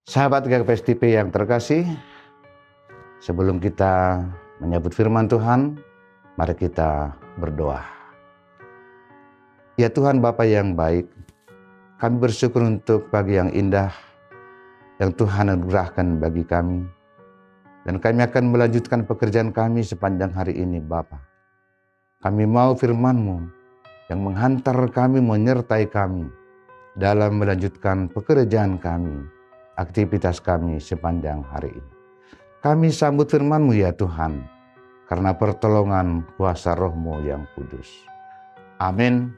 Sahabat GKPS TV yang terkasih, sebelum kita menyambut firman Tuhan, mari kita berdoa. Ya Tuhan Bapa yang baik, kami bersyukur untuk pagi yang indah yang Tuhan anugerahkan bagi kami. Dan kami akan melanjutkan pekerjaan kami sepanjang hari ini Bapa. Kami mau firman-Mu yang menghantar kami, menyertai kami dalam melanjutkan pekerjaan kami, aktivitas kami sepanjang hari ini. Kami sambut firman-Mu ya Tuhan, karena pertolongan kuasa Roh-Mu yang kudus. Amin.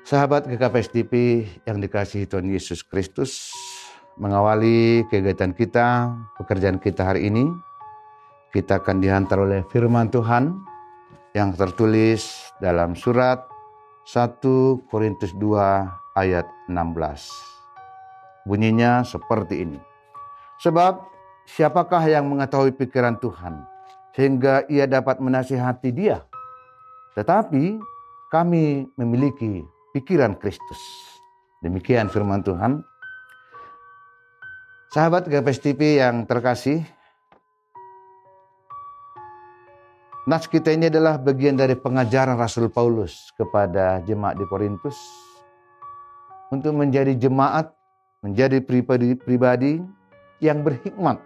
Sahabat GKPS TV yang dikasihi Tuhan Yesus Kristus, mengawali kegiatan kita, pekerjaan kita hari ini, kita akan dihantar oleh firman Tuhan yang tertulis dalam surat 1 Korintus 2 ayat 16. Bunyinya seperti ini. Sebab siapakah yang mengetahui pikiran Tuhan sehingga ia dapat menasihati dia? Tetapi kami memiliki pikiran Kristus. Demikian firman Tuhan. Sahabat GKPS TV yang terkasih, nas kita ini adalah bagian dari pengajaran Rasul Paulus kepada jemaat di Korintus untuk menjadi jemaat, menjadi pribadi yang berhikmat.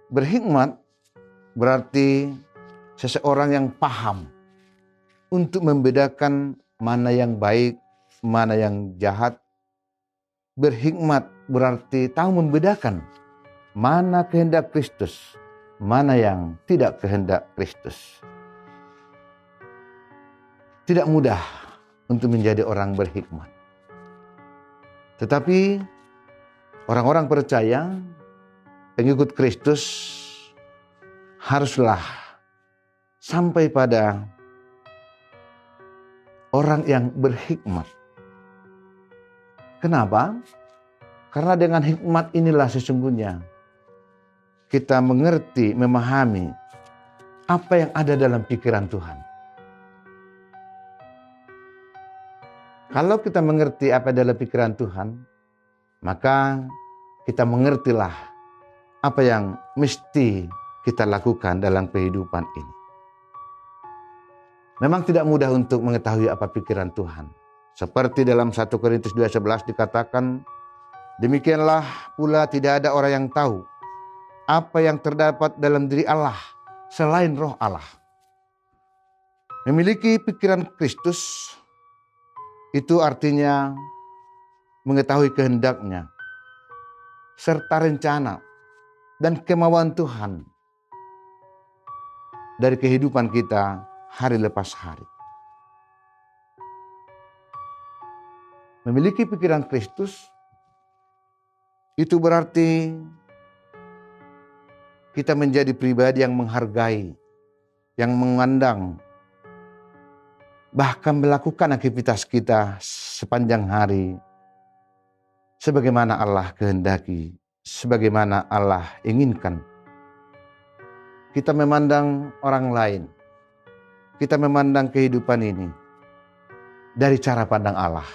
Berhikmat berarti seseorang yang paham untuk membedakan mana yang baik, mana yang jahat. Berhikmat berarti tahu membedakan mana kehendak Kristus, mana yang tidak kehendak Kristus. Tidak mudah untuk menjadi orang berhikmat. Tetapi orang-orang percaya, pengikut Kristus haruslah sampai pada orang yang berhikmat. Kenapa? Karena dengan hikmat inilah sesungguhnya kita mengerti, memahami apa yang ada dalam pikiran Tuhan. Kalau kita mengerti apa dalam pikiran Tuhan, maka kita mengertilah apa yang mesti kita lakukan dalam kehidupan ini. Memang tidak mudah untuk mengetahui apa pikiran Tuhan. Seperti dalam 1 Korintus 2:11 dikatakan, demikianlah pula tidak ada orang yang tahu apa yang terdapat dalam diri Allah selain roh Allah. Memiliki pikiran Kristus itu artinya mengetahui kehendaknya, serta rencana dan kemauan Tuhan dari kehidupan kita hari lepas hari. Memiliki pikiran Kristus itu berarti kita menjadi pribadi yang menghargai, yang memandang, bahkan melakukan aktivitas kita sepanjang hari sebagaimana Allah kehendaki, sebagaimana Allah inginkan. Kita memandang orang lain, kita memandang kehidupan ini dari cara pandang Allah,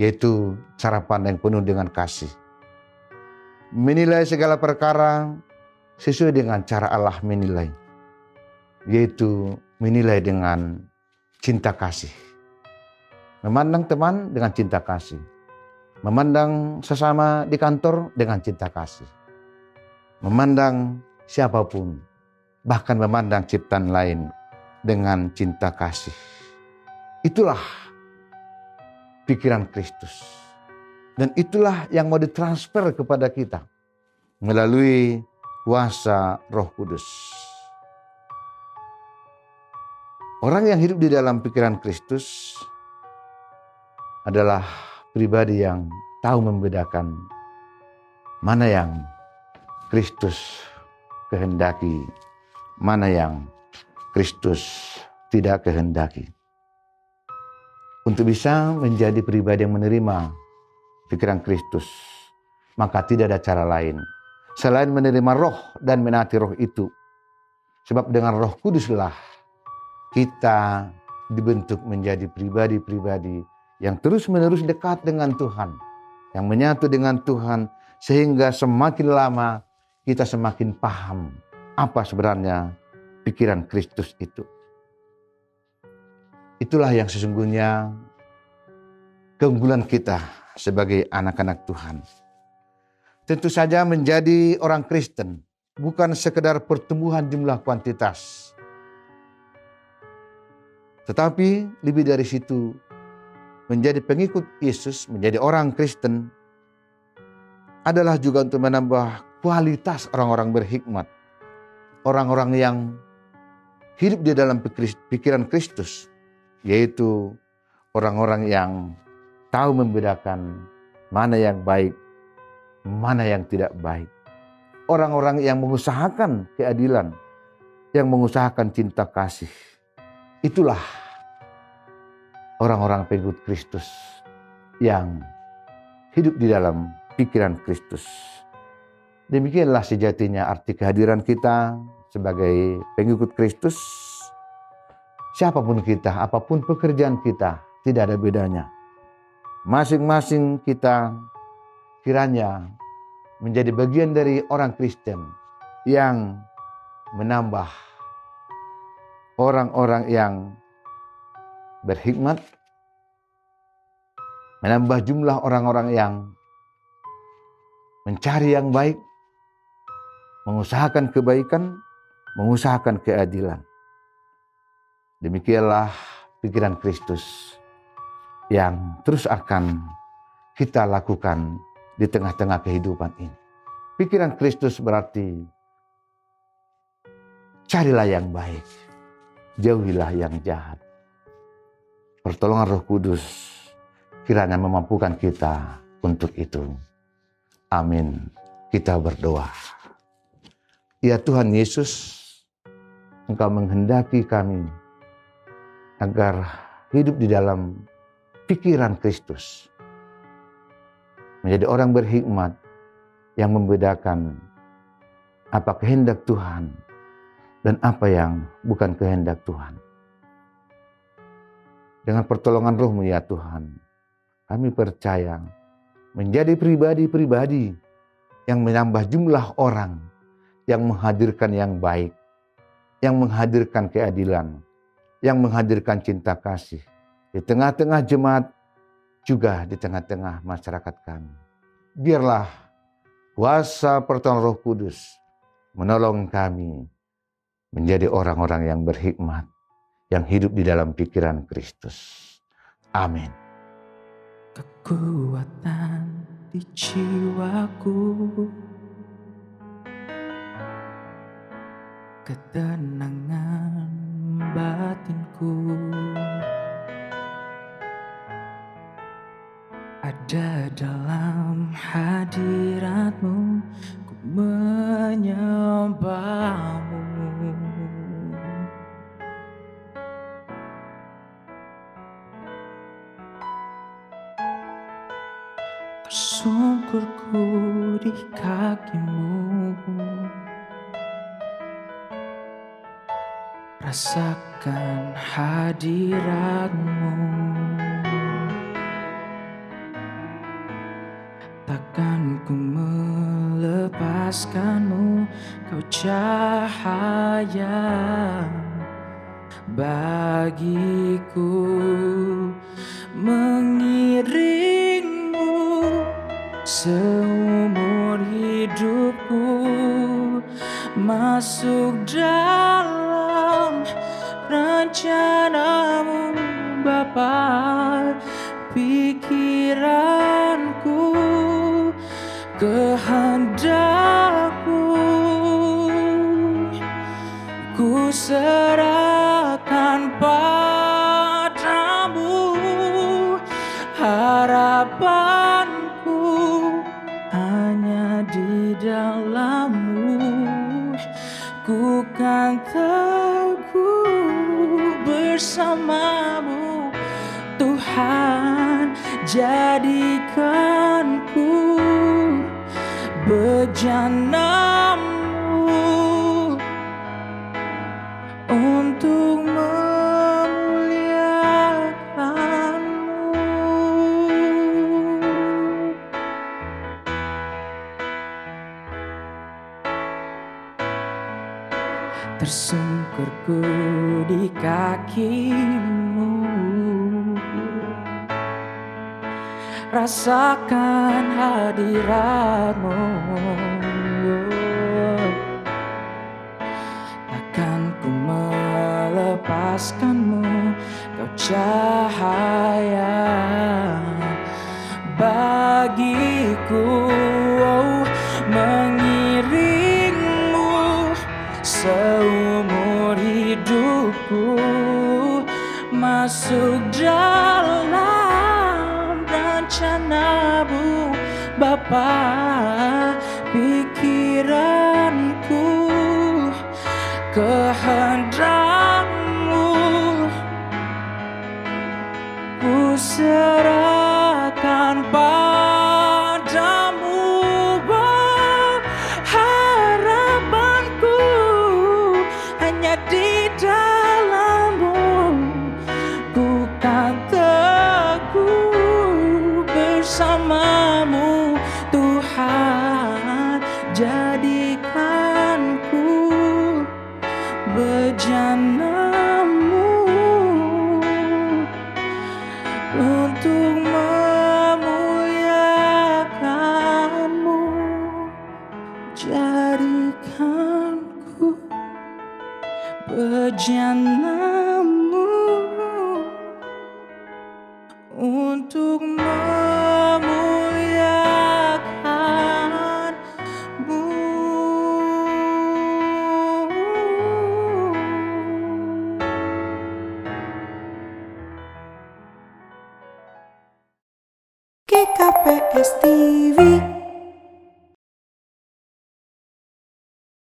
yaitu cara pandang penuh dengan kasih. Menilai segala perkara sesuai dengan cara Allah menilai, yaitu menilai dengan cinta kasih. Memandang teman dengan cinta kasih. Memandang sesama di kantor dengan cinta kasih. Memandang siapapun, bahkan memandang ciptaan lain dengan cinta kasih. Itulah pikiran Kristus. Dan itulah yang mau ditransfer kepada kita melalui kuasa Roh Kudus. Orang yang hidup di dalam pikiran Kristus adalah pribadi yang tahu membedakan mana yang Kristus kehendaki, mana yang Kristus tidak kehendaki. Untuk bisa menjadi pribadi yang menerima pikiran Kristus, maka tidak ada cara lain selain menerima roh dan menaati roh itu. Sebab dengan Roh Kuduslah kita dibentuk menjadi pribadi-pribadi yang terus-menerus dekat dengan Tuhan, yang menyatu dengan Tuhan, sehingga semakin lama kita semakin paham apa sebenarnya pikiran Kristus itu. Itulah yang sesungguhnya keunggulan kita sebagai anak-anak Tuhan. Tentu saja menjadi orang Kristen bukan sekedar pertumbuhan jumlah kuantitas, tetapi lebih dari situ, menjadi pengikut Yesus, menjadi orang Kristen adalah juga untuk menambah kualitas orang-orang berhikmat, orang-orang yang hidup di dalam pikiran Kristus, yaitu orang-orang yang tahu membedakan mana yang baik, mana yang tidak baik. Orang-orang yang mengusahakan keadilan, yang mengusahakan cinta kasih. Itulah orang-orang pengikut Kristus yang hidup di dalam pikiran Kristus. Demikianlah sejatinya arti kehadiran kita sebagai pengikut Kristus. Siapapun kita, apapun pekerjaan kita, tidak ada bedanya. Masing-masing kita kiranya menjadi bagian dari orang Kristen yang menambah orang-orang yang berhikmat, menambah jumlah orang-orang yang mencari yang baik, mengusahakan kebaikan, mengusahakan keadilan. Demikianlah pikiran Kristus yang terus akan kita lakukan di tengah-tengah kehidupan ini. Pikiran Kristus berarti carilah yang baik, jauhilah yang jahat. Pertolongan Roh Kudus kiranya memampukan kita untuk itu. Amin. Kita berdoa. Ya Tuhan Yesus, Engkau menghendaki kami agar hidup di dalam pikiran Kristus. Menjadi orang berhikmat yang membedakan apa kehendak Tuhan dan apa yang bukan kehendak Tuhan. Dengan pertolongan Roh-Mu ya Tuhan, kami percaya menjadi pribadi-pribadi yang menambah jumlah orang yang menghadirkan yang baik, yang menghadirkan keadilan, yang menghadirkan cinta kasih di tengah-tengah jemaat, juga di tengah-tengah masyarakat kami. Biarlah kuasa pertolongan Roh Kudus menolong kami menjadi orang-orang yang berhikmat, yang hidup di dalam pikiran Kristus. Amin. Kekuatan di jiwaku, ketenangan batinku, ada dalam hadirat-Mu, ku menyembah-Mu. Tersungkurku di kaki-Mu, rasakan hadirat-Mu. Takkan ku melepaskan-Mu, Kau cahaya bagiku, mengiring-Mu seumur hidupku, masuk dalam rencana-Mu Bapa. Pikiranku, kehendakku, ku serahkan padamu. Harapanku hanya di dalam-Mu, ku kan teguh bersama-Mu. Tuhan, jadikanku bejana-Mu untuk memuliakan-Mu. tersungkurku di kakimu. Rasakan hadiratmu, takkan ku melepaskanmu, kau cahaya bagiku, mengiringmu seumur hidupku, masuk dalam rencanamu Bapa. Pikiranku, kehendakmu ku serahkan padamu. Harapanku hanya di dalam-Mu, ku kan teguh bersama-Mu Tuhan. Jadikanku bejana-Mu untuk memuliakan-Mu. Jadikanku bejana-Mu untuk memuliakan-Mu. GKPS TV.